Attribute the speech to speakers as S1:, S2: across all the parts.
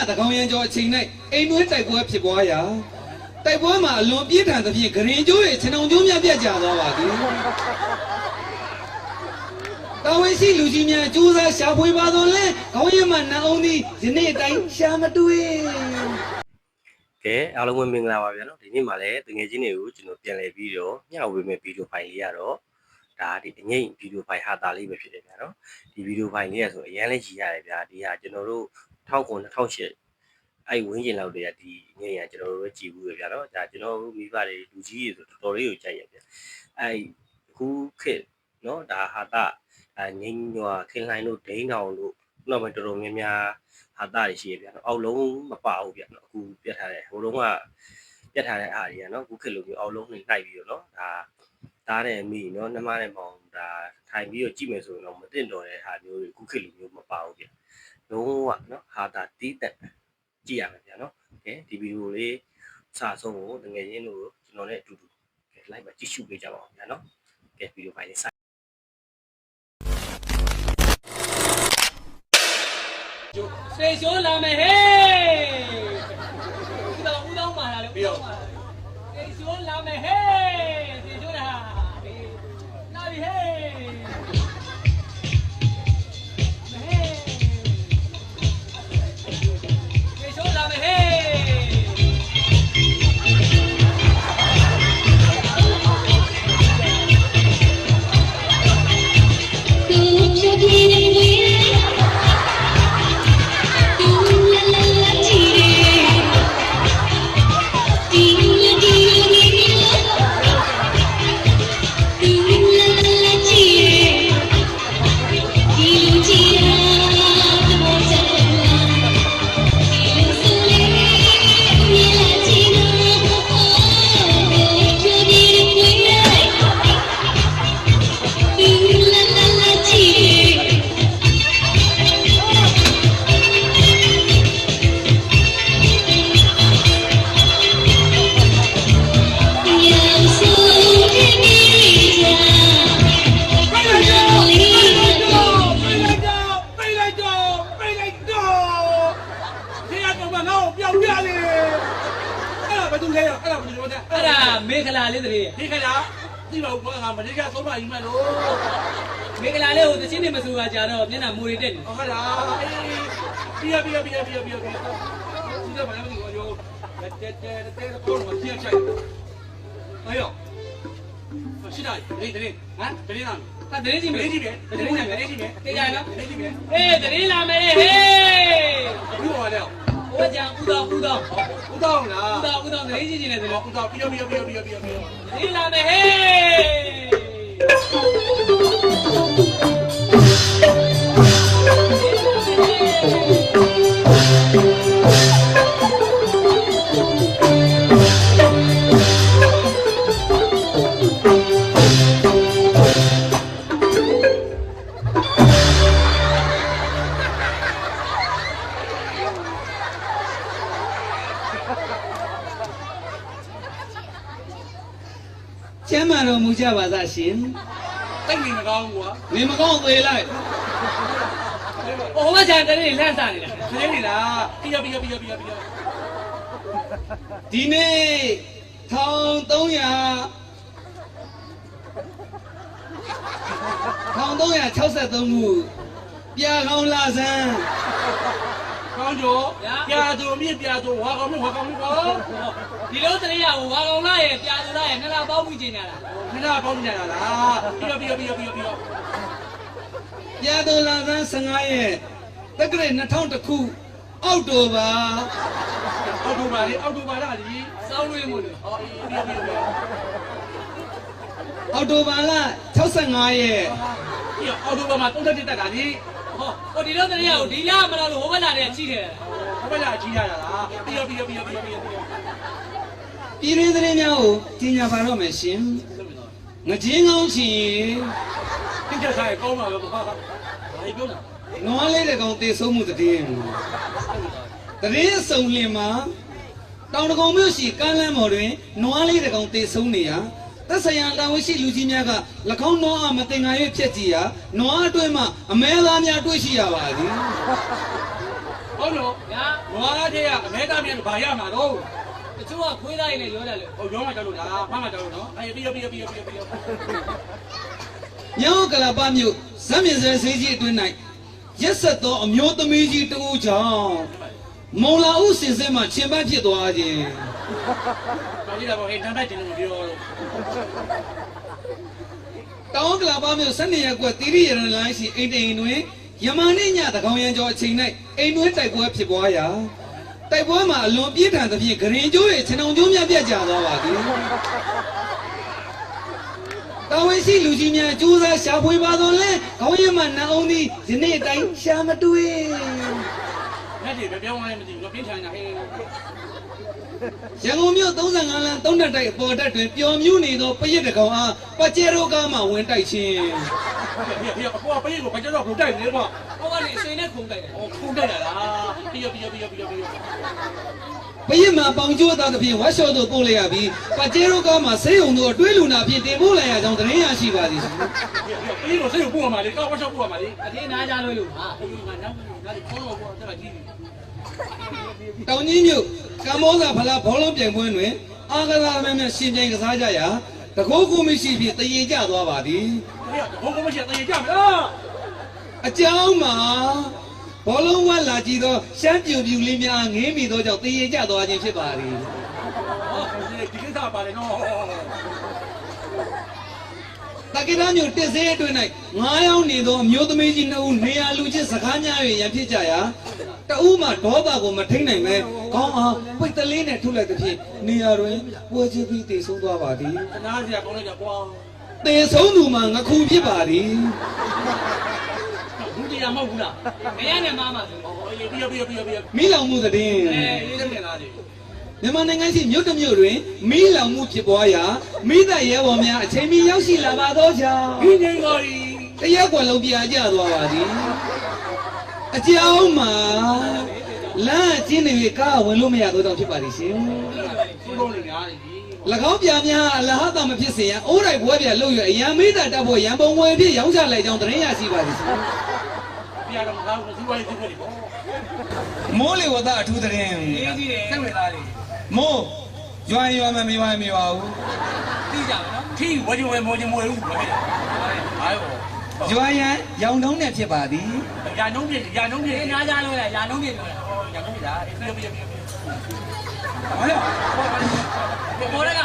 S1: တကောင်ရန်ကျော်အချိန်၌အိမ်တွင်းတိုက်ပွဲဖြစ်ပွားရာတိုက်ပွဲမှာအလွန်ပြင်းထန်သဖြင့်ဂရင်ကျိုးရဲ့ခြံအောင်ကျိုးများပြတ်ကျသွားပါသည်တော်ဝင်ရှိလူကြီးများကျိုးစားရှာဖွေပါတော့လဲခေါင်းရမနှအောင်သည်ယနေ့အတိုင်းရှာမတွေ့
S2: ကဲအားလုံးပဲမင်္ဂလာပါဗျာနော်ဒီနေ့မှလည်းတငယ်ချင်းတွေကိုကျွန်တော်ပြန်လည်ပြီးတော့မျှဝေမဲ့ဗီဒီယိုဖိုင်လေးရတော့ဒါဒီအငိမ့်ဗီဒီယိုဖိုင်ဟာတာလေးပဲဖြစ်တယ်ဗျာနော်ဒီဗီဒီယိုဖိုင်လေးရဆိုအရင်လည်းကြီးရတယ်ဗျာဒီဟာကျွန်တော်တို့2008အဲ့ဝင်းကျင်လောက်တည်းကဒီငိမ့်ရကျွန်တော်တို့ပဲကြည်ဘူးပဲဗျာနော်ဒါကျွန်တော်တို့မိဘတွေလူကြီးတွေဆိုတော်တော်လေးကိုကြိုက်ရဗျာအဲ့အခုခေတ်နော်ဒါဟာတာငိမ့်ညွာခင်းလိုင်းတို့ဒိန်းတောင်တို့နောက်မှတော်တော်များများဟာတာတွေရှိရဗျာနော်အောက်လုံးမပဘူးဗျာနော်အခုပြတ်ထားတယ်ဟိုလုံးကပြတ်ထားတဲ့အားကြီးကနော်အခုခေတ်လိုမျိုးအောက်လုံးနှိမ့်လိုက်ပြီးတော့နော်ဒါသားတယ်မိနော်နှမနဲ့မောင်ဒါထိုင်ပြီးတော့ကြည့်မယ်ဆိုရင်တော့မတင်တော်တဲ့ဟာမျိုးတွေအခုခေတ်လိုမျိုးမပဘူးဗျာလုံးဝနော်ဟာတာတီးတက်ကြည့်ရမယ်ဗျာနော်ကဲဒီဗီဒီယိုလေးစာဆုံးကိုတကယ်ချင်းလို့ကျွန်တော်နဲ့အတူတူကဲလိုက်ပါကြည့်ရှုပေးကြပါဦးဗျာနော်ကဲဗီဒီယိုဖိုင်လေးစ
S3: 谁说老妹嘿？乌当嘛啦，乌当嘛。谁说老妹嘿？谁说的哈？哪里嘿？嘿。谁说老妹嘿？မေခလာလေးတည်း
S4: ဒီခလာဒီတော့ဘာငါမလေးကသုံးပါယူမယ်လို့
S3: မေခလာလေးကိုတချင်းနေမဆိုပါကြတော့မျက်နှာမူတွေတက်နေ
S4: ဟုတ်လားအေးပြပြဒီတော့ဘာလဲမသိဘူးရောတဲတော့မပြတ်ချိုက်အေးရောရှိတာဒီတည်းဟမ်တည်းလား
S3: ဟာတည်းကြီးမေးကြည့်ပဲ
S4: တည်းနဲ့တည်းကြီးပဲ
S3: တေးကြနော်
S4: တည်းကြီးပဲ
S3: အေးတည်းလာမယ်ဟေး
S4: ဘူးပါတော့
S3: ဟိုကြောင်ဦးတော်
S4: လား
S3: ဦးတော်တည်းကြီးနေတယ်လို့
S4: ဦးတော်ပြ
S3: တည်းလာမယ်ဟေ
S1: ကျမ်းမာတော်မူကြပါသားရှင်
S4: တိတ်နေမကောင်းဘူးကွာ
S1: နေမကောင်းသေးလိုက်
S3: ဟိုဘက်ကျန်တည်းလန့်စားနေတာ
S4: ခလေးနေလားပြ
S1: ဒီနေ့1363ခုပြာကောင်းလာစမ်း
S4: ကောင်းကျော်ပြာသူမြင့်ပြာသူဝါကောင်းကော
S3: ဒီလိုတည်းရဟိုဝါကောင်လာရဲ့ပြာသူလာရဲ့နှစ်လပေါင်းပြီးချိန်နေတာ
S4: နှစ်လပေါင်းနေတာလားပြ
S1: ပြာသူလာစမ်း15ရက်တက္ကရာ2000ခုအောက်တိုဘာ
S4: လားလी
S3: စောင်းလို့မို့လို့
S1: အောက်တိုဘာလ65ရက်
S4: အောက်တိုဘာမှာ31တက်တာလी
S3: ဟိုဒီလိုတည်းရဟိုဒီလမလားလို့ဟိုဘက်လာတဲ့ကြီးတယ်
S4: ဟိုဘက်လာကြီးရတာလားပြ
S1: ရင်းသတင်းများကိုကြီးညာပါတော့မယ်ရှင်ငချင်းကောင်းချင်
S4: တိကျဆိုင်ကောင်းပါပဲဘာပြောတာ
S1: နွားလေးတကောင်တေဆုံးမှုသတင်းစုံလင်မှာတောင်တကောင်မြို့ရှိကမ်းလမ်းပေါ်တွင်နွားလေးတကောင်တေဆုံးနေရာသက်ဆိုင်ရာတာဝန်ရှိလူကြီးများက၎င်းနွားအားမတင်ငါ၍ဖြက်ကြည့်ရာနွားအတွင်းမှာအမဲသားများတွေ့ရှိရပါသည်
S4: ဟ ဟုတ်လို့
S3: ညာ
S4: နွားတဲ့ကအမဲသားမြန်ဘာရမှာတော့
S3: တချို့ကခွေးသားရည်နဲ့ရောတယ်လို့
S4: ဟိုရောင်းမှကြောက်လို့လားဖမ်းမှကြောက်လို့နော်အေးပြီး
S1: ညောင်ကလာပမြို့ဇမ်းမြင်စဲဆေးကြီးအတွင်း၌ရက်ဆက်သောအမျိုးသမီးကြီးတဦးကြောင့်မုံလာဦးစင်စဲမှာချင်းပန်းဖြစ်သွားခြင်း
S4: ဘာကြီးလာပေါ့ဟဲ့တန်တိုက်တင်လို့ပြောတော့
S1: တောင်ကလာပမြို့12ရက်ကွက်တိရိယရန်လိုင်းရှိအိမ်တိန်တွင်ယမန်နေ့ညတကောင်ရန်ကျော်အချိန်၌အိမ်တွင်းတိုက်ပွဲဖြစ်ပွားရာတိုက်ပွဲမှာအလွန်ပြင်းထန်သဖြင့်ဂရင်ကျိုးရဲ့ခြံအောင်ကျိုးများပြတ်ကျသွားပါသည်တောင်ဝရှိလူကြီးများကျိုးစားရှာဖွေပါသောလဲခေါင်းရမနှံအောင်သည်ယနေ့တိုင်းရှာမတွေ့
S4: လက်တွေပြောင်းသွားလည်းမသိဘူးပြင်းထန်နေတာဟဲ့
S1: ရန်ကုန်မြို့35လမ်း3တိုက်အပေါ်တက်တွင်ပျော်မြူးနေသောပရစ်တကောင်အားပကျဲရိုကားမှဝင်တိုက်ခြင်း
S4: ဖေအပေါ်ပေးကိုဘာကြောက်ကိုတိုက်နေတော့
S3: ဟိုကနေစိန်နဲ့ခုန်တိုက်တယ်
S4: ဟိုခုတိုက်လာလားပြီး
S1: ပရစ်မှပေါင်ကျိုးသားသဖြင့်ဝတ်လျှော့သို့ပို့လိုက်ရပြီးပကျဲရိုကားမှဆေးရုံသို့အတွဲလူနာဖြင့်တင်ပို့လိုက်ရကြောင်းသတင်းရရှိပါသည်
S4: ပြီးတော့စိတ်ကိုပို့မှာလေကောက်ဝတ်ချောက်ပို့မှာလေ
S3: အတင်းနားကြလို့လို့ဟာ
S4: ဒီမှာနောက်နောက်ခေါင်းတော့ပေါ်တက်ကြည့်
S1: တောင်ကြီးမြို့ကမ္ဘောဇာဖလားဘောလုံးပြိုင်ပွဲတွင်အာကစားမဲများရှင်ပြိုင်ကစားကြရာတကိုးကူမရှိဖြင့်တည်ကြသွားပါသည်
S4: ဟိုကမရှိတည်ကြမလား
S1: အကြောင်းမှာဘောလုံးဝတ်လာကြည့်သောရှမ်းပြူပြူလေးများငေးမိသောကြောင့်တည်ကြသွားခြင်းဖြစ်ပါသည်
S4: ဒီကိစ္စပါတယ်နော်
S1: တက္ကသိုလ်မြို့တစ်စဲအတွင်း၌9ယောက်နေသောအမျိုးသမီးကြီး2ဦးနေရာလူချင်းစကားများ၍ရန်ဖြစ်ကြရာတဦးမှဒေါသကိုမထိန်နိုင်ပဲခေါင်းအားပိတ်တလေးနဲ့ထုတ်လိုက်သဖြင့်နေရာတွင်ပွဲချင်းပြီးတည်ဆုံးသွားပါသည်
S4: တနာစရာကောင်းလိုက်ကြကွာ
S1: တည်ဆုံးသူမှာငခုဖြစ်ပါသည်
S4: ဘူးတရားမဟုတ်ဘူးလား
S3: မရနဲ့မားမှာဆို
S4: ဟိုပြီး
S1: မိလောင်မှုသတင်း
S4: ရေးတယ်လားဒီ
S1: မြန်မာနိုင်ငံရှိမြို့တစ်မြို့တွင်မိလောင်မှုဖြစ်ပွားရာမိသက်ရဲဘော်များအချိန်မီရောက်ရှိလာပါသောကြောင့်
S4: ဒီနေပါရီ
S1: တရက်ကွယ်လုံးပြာကျသွားပါသည်အကြောင်းမှာလမ်းကျင်းနေပြီကားဝင်လို့မရတော့ဖြစ်ပါလိမ့်ရှင်
S4: စိုးလုံးနေများတယ်ဒီ
S1: ၎င်းပြာများအလဟတာမဖြစ်စေရန်အိုးတိုက်ပွဲပြလှုပ်ရအရန်မိသက်တပ်ဖို့ရန်ပုံငွေဖြစ်ရောင်းချလိုက်ကြောင်းသတင်းရရှိပါသည်ရှင်
S4: ပြရတော့မကောင်းဘူးစီးပွားရေးသိဖို့ဒီပေါ့
S1: မိုးလေဝသအထူးသတင်း
S3: အေးကြီးတယ်
S4: စိတ်ဝင်စားတယ်
S1: မိုးရွာရွာမမရွာမရွာဘူး
S3: သိကြပါနော်
S4: ထီဝကြဝဲမောချင်မွေးဘူးဘာဖြစ်လဲအားရော
S1: ရွာရန်ရောင်တုံးနဲ့ဖြစ်ပါသည်
S4: ရာနှုံးပြရာနှုံးပြ
S3: အေးနားကြလို့လားရာလုံးပြလို့လား
S4: ရာနှုံးပြလားပြီး
S1: ဘာလဲ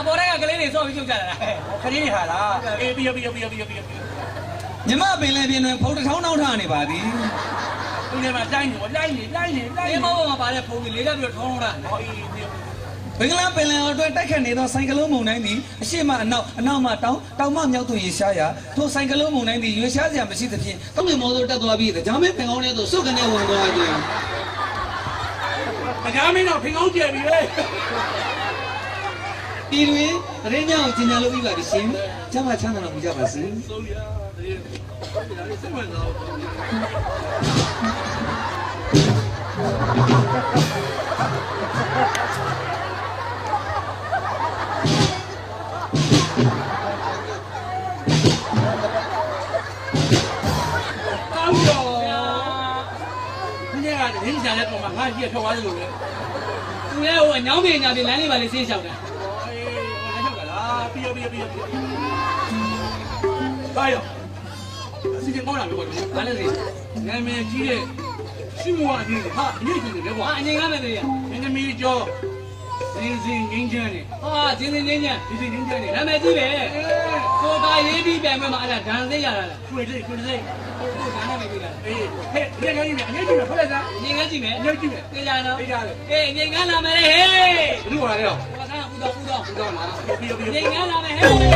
S3: ပေါ်တဲ့ကကလေးတွေစောပြီးကျုပ်ကြတာလား
S4: ခရီးဟာလားအေးပြီး
S1: မြမပင်လည်းပြင်းတွင်ဖုတ်တစ်ထောင်းထောင်းထားနေပါသည်
S4: သူလည်းမတိုင်းနေလိုက်နေ
S3: အေးမောမှာပါတဲ့ဖုန်းကြီးလေးတက်ပြီးထောင်းတာ
S4: ဟောအေး
S1: ဘင်္ဂလားပင်လယ်အော်တွင်တိုက်ခတ်နေသောဆိုင်ကလုံးမုန်တိုင်းသည်အရှိမအနောက်မှတောင်မှမြောက်သို့ရေရှားရာထိုဆိုင်ကလုံးမုန်တိုင်းသည်ရွေရှားစရာမရှိသဖြင့်တောင်မြေမောသို့တက်သွားပြီးကြောင်မဲပင်ကောင်းထဲသို့စုကနေဝင်သွားခြင်း
S4: တရားမင်းတော့ဖင်ကောင်းကျယ်ပြီလေ
S1: ပြည်တွင်သတင်းများကိုကြီးညာလို့ပြီးပါပြီရှင်ကျမ်းမာချမ်းသာတော်မူကြပါစေ
S4: ဆိုရတဲ့စိတ်ဝင်စားကောင်းရောဒီကရင်းစားတဲ့ပုံမှာငါကြီးထွက်သွားတယ်လို့လေ
S3: သူလည်းဟိုအညောင်းပင်ညာပင်လမ်းလေးပါလေးဆေးလျှောက်တာ
S4: အေးဟိုလည်းဟုတ်ကလားပြီးဘာရောစီကကောင်းလာပြီကွာ
S3: ဘာလဲစီ
S4: နာမည်ကြီးတဲ့ရှိမွားကြီးဟာအရေးကြီးတယ်ကွာ
S3: ဟာအငင်ကမဲ့တည်းရ
S4: မင်းသမီးကျော်စင်စင်ငင်းချမ်းနေ
S3: ဟာစင်းစင်းချင်းချင်း
S4: ဒီစင်ငင်းချမ်းနေ
S3: နာမည်ကြီးပဲကိုကရေးပြီးပြန်မဲ့မှာအဲ့ဒါဒဏ်သိရတာလား
S4: ခွေစိတ်
S3: ကိုဒဏ်နဲ့ပဲကြည့်တာ
S4: အေးဟဲ့ဒီငယ်ကြီးအငယ်ကြီးဖက်လက်စား
S3: အငင်ကကြည့်မယ်
S4: အငယ်ကြီးပဲ
S3: သိကြနော်
S4: သိကြတယ်
S3: အေးအငင်ကလာမယ်လေဟေး
S4: ဘယ်လိုပါလဲတော့
S3: ကိုကပူတော့
S4: တော့လားပြီး
S3: အငင်ကလာမယ်ဟေး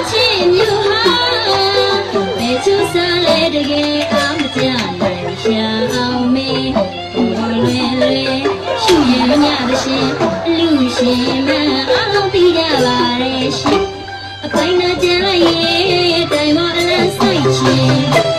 S5: ချင်းမြူဟာဘယ်ချူစားလဲတကယ်အောင်မကြနိုင်ရှာအောင်မေလွယ်လွယ်ရှိရညတရှင်လူရှင်မအောင်ပြီးကြပါရဲ့ရှင်အပိုင်းနာကြလိုက်ရဲ့တိုင်မအလန်းဆိုင်ချင်း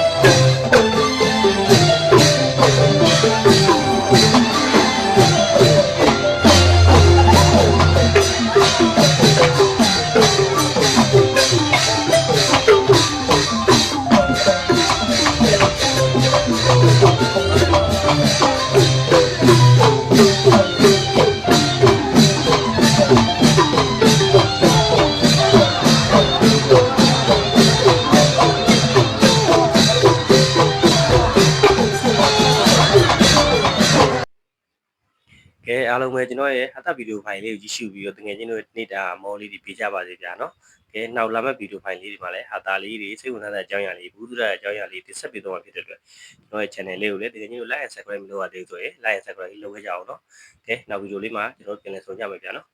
S2: ကဲအားလုံးပဲကျွန်တော်ရဲ့အသက်ဗီဒီယိုဖိုင်လေးကိုကြည့်ရှုပြီးတော့တကယ်ချင်းတို့နေတာမော်လေးတွေပြကြပါစေဗျာနော်ကဲနောက်လာမယ့်ဗီဒီယိုဖိုင်လေးတွေမှာလည်းဟာတာလေးတွေစိတ်ဝင်စားတဲ့အကြောင်းအရာလေးဘူးသူရတဲ့အကြောင်းအရာလေးတင်ဆက်ပေးတော့မှာဖြစ်တဲ့အတွက်ကျွန်တော်ရဲ့ channel လေးကိုလည်းတကယ်ချင်းတို့ like and subscribe မလုပ်ရသေးဆိုရင် like and subscribe လုပ်ခဲ့ကြအောင်နော်ကဲနောက်ဗီဒီယိုလေးမှာကျွန်တော်ပြန်လည်ဆုံကြမယ်ဗျာနော်